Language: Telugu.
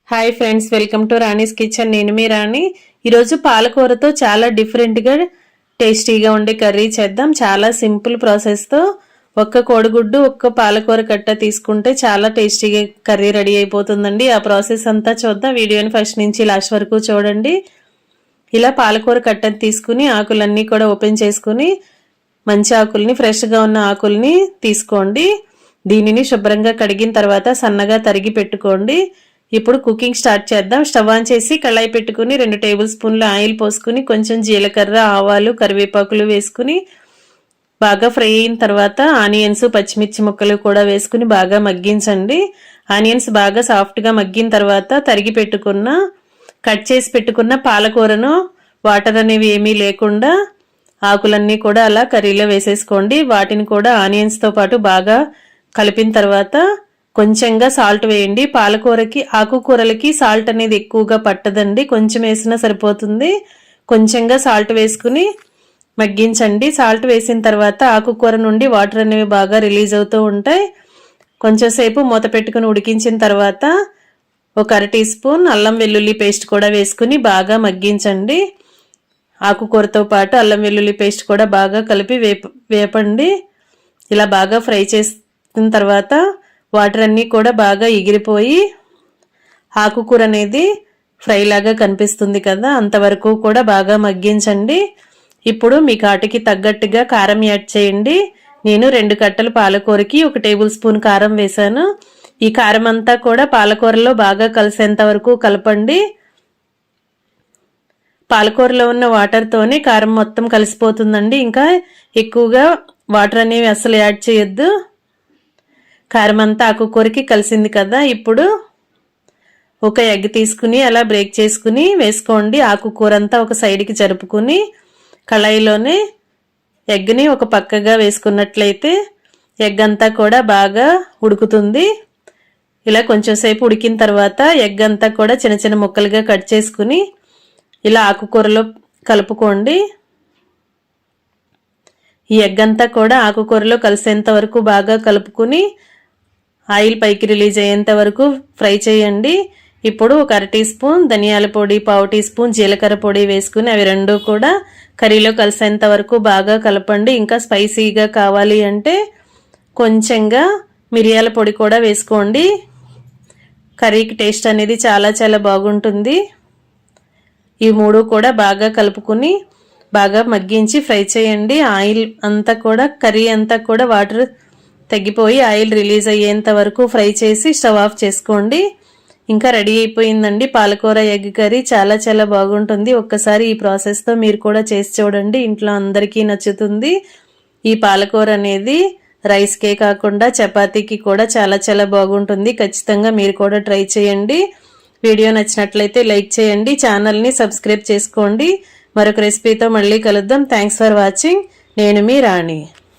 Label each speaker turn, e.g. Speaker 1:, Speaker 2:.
Speaker 1: Hi friends, welcome to Rani's kitchen. నేను మీ రాణి. ఈరోజు పాలకూరతో చాలా డిఫరెంట్గా టేస్టీగా ఉండే కర్రీ చేద్దాం. చాలా సింపుల్ ప్రాసెస్తో ఒక్క కోడిగుడ్డు ఒక్క పాలకూర కట్ట తీసుకుంటే చాలా టేస్టీగా కర్రీ రెడీ అయిపోతుందండి. ఆ ప్రాసెస్ అంతా చూద్దాం. వీడియోని ఫస్ట్ నుంచి లాస్ట్ వరకు చూడండి. ఇలా పాలకూర కట్టను తీసుకుని ఆకులన్నీ కూడా ఓపెన్ చేసుకుని మంచి ఆకుల్ని, ఫ్రెష్గా ఉన్న ఆకుల్ని తీసుకోండి. దీనిని శుభ్రంగా కడిగిన తర్వాత సన్నగా తరిగి పెట్టుకోండి. ఇప్పుడు కుకింగ్ స్టార్ట్ చేద్దాం. స్టవ్ ఆన్ చేసి కళాయి పెట్టుకుని 2 టేబుల్ స్పూన్ల ఆయిల్ పోసుకుని కొంచెం జీలకర్ర, ఆవాలు, కరివేపాకులు వేసుకుని బాగా ఫ్రై అయిన తర్వాత ఆనియన్స్, పచ్చిమిర్చి ముక్కలు కూడా వేసుకుని బాగా మగ్గించండి. ఆనియన్స్ బాగా సాఫ్ట్గా మగ్గిన తర్వాత తరిగి పెట్టుకున్న, కట్ చేసి పెట్టుకున్న పాలకూరను వాటర్ అనేవి ఏమీ లేకుండా ఆకులన్నీ కూడా అలా కర్రీలో వేసేసుకోండి. వాటిని కూడా ఆనియన్స్తో పాటు బాగా కలిపిన తర్వాత కొంచెంగా సాల్ట్ వేయండి. పాలకూరకి, ఆకుకూరలకి సాల్ట్ అనేది ఎక్కువగా పట్టదండి, కొంచెం వేసినా సరిపోతుంది. కొంచెంగా సాల్ట్ వేసుకుని మగ్గించండి. సాల్ట్ వేసిన తర్వాత ఆకుకూర నుండి వాటర్ అనేవి బాగా రిలీజ్ అవుతూ ఉంటాయి. కొంచెం సేపు మూత పెట్టుకుని ఉడికించిన తర్వాత ఒక 1/2 టీ స్పూన్ అల్లం వెల్లుల్లి పేస్ట్ కూడా వేసుకుని బాగా మగ్గించండి. ఆకుకూరతో పాటు అల్లం వెల్లుల్లి పేస్ట్ కూడా బాగా కలిపి వేపండి. ఇలా బాగా ఫ్రై చేసిన తర్వాత వాటర్ అన్నీ కూడా బాగా ఎగిరిపోయి ఆకుకూర అనేది ఫ్రై లాగా కనిపిస్తుంది కదా, అంతవరకు కూడా బాగా మగ్గించండి. ఇప్పుడు మీ కాటికి తగ్గట్టుగా కారం యాడ్ చేయండి. నేను 2 కట్టలు పాలకూరకి 1 టేబుల్ స్పూన్ కారం వేశాను. ఈ కారం అంతా కూడా పాలకూరలో బాగా కలిసేంత వరకు కలపండి. పాలకూరలో ఉన్న వాటర్తోనే కారం మొత్తం కలిసిపోతుందండి. ఇంకా ఎక్కువగా వాటర్ అనేవి అస్సలు యాడ్ చేయొద్దు. కారం అంతా ఆకుకూరకి కలిసింది కదా, ఇప్పుడు ఒక ఎగ్ తీసుకుని అలా బ్రేక్ చేసుకుని వేసుకోండి. ఆకుకూర అంతా ఒక సైడ్కి జరుపుకుని కళాయిలోనే ఎగ్ని ఒక పక్కగా వేసుకున్నట్లయితే ఎగ్ అంతా కూడా బాగా ఉడుకుతుంది. ఇలా కొంచెం సేపు ఉడికిన తర్వాత ఎగ్ అంతా కూడా చిన్న చిన్న ముక్కలుగా కట్ చేసుకుని ఇలా ఆకుకూరలో కలుపుకోండి. ఈ ఎగ్ అంతా కూడా ఆకుకూరలో కలిసేంత వరకు బాగా కలుపుకుని ఆయిల్ పైకి రిలీజ్ అయ్యేంత వరకు ఫ్రై చేయండి. ఇప్పుడు ఒక 1/2 టీ స్పూన్ ధనియాల పొడి, 1/4 టీ స్పూన్ జీలకర్ర పొడి వేసుకుని అవి రెండు కూడా కర్రీలో కలిసేంత వరకు బాగా కలపండి. ఇంకా స్పైసీగా కావాలి అంటే కొంచెంగా మిరియాల పొడి కూడా వేసుకోండి. కర్రీకి టేస్ట్ అనేది చాలా చాలా బాగుంటుంది. ఈ మూడు కూడా బాగా కలుపుకుని బాగా మగ్గించి ఫ్రై చేయండి. ఆయిల్ అంతా కూడా, కర్రీ అంతా కూడా వాటర్ తగ్గిపోయి ఆయిల్ రిలీజ్ అయ్యేంత వరకు ఫ్రై చేసి స్టవ్ ఆఫ్ చేసుకోండి. ఇంకా రెడీ అయిపోయిందండి పాలకూర ఎగ్ కర్రీ. చాలా చాలా బాగుంటుంది. ఒక్కసారి ఈ ప్రాసెస్తో మీరు కూడా చేసి చూడండి, ఇంట్లో అందరికీ నచ్చుతుంది. ఈ పాలకూర అనేది రైస్కే కాకుండా చపాతీకి కూడా చాలా చాలా బాగుంటుంది. ఖచ్చితంగా మీరు కూడా ట్రై చేయండి. వీడియో నచ్చినట్లయితే లైక్ చేయండి, ఛానల్ని సబ్స్క్రైబ్ చేసుకోండి. మరొక రెసిపీతో మళ్ళీ కలుద్దాం. Thanks for watching. నేను మీ రాణి.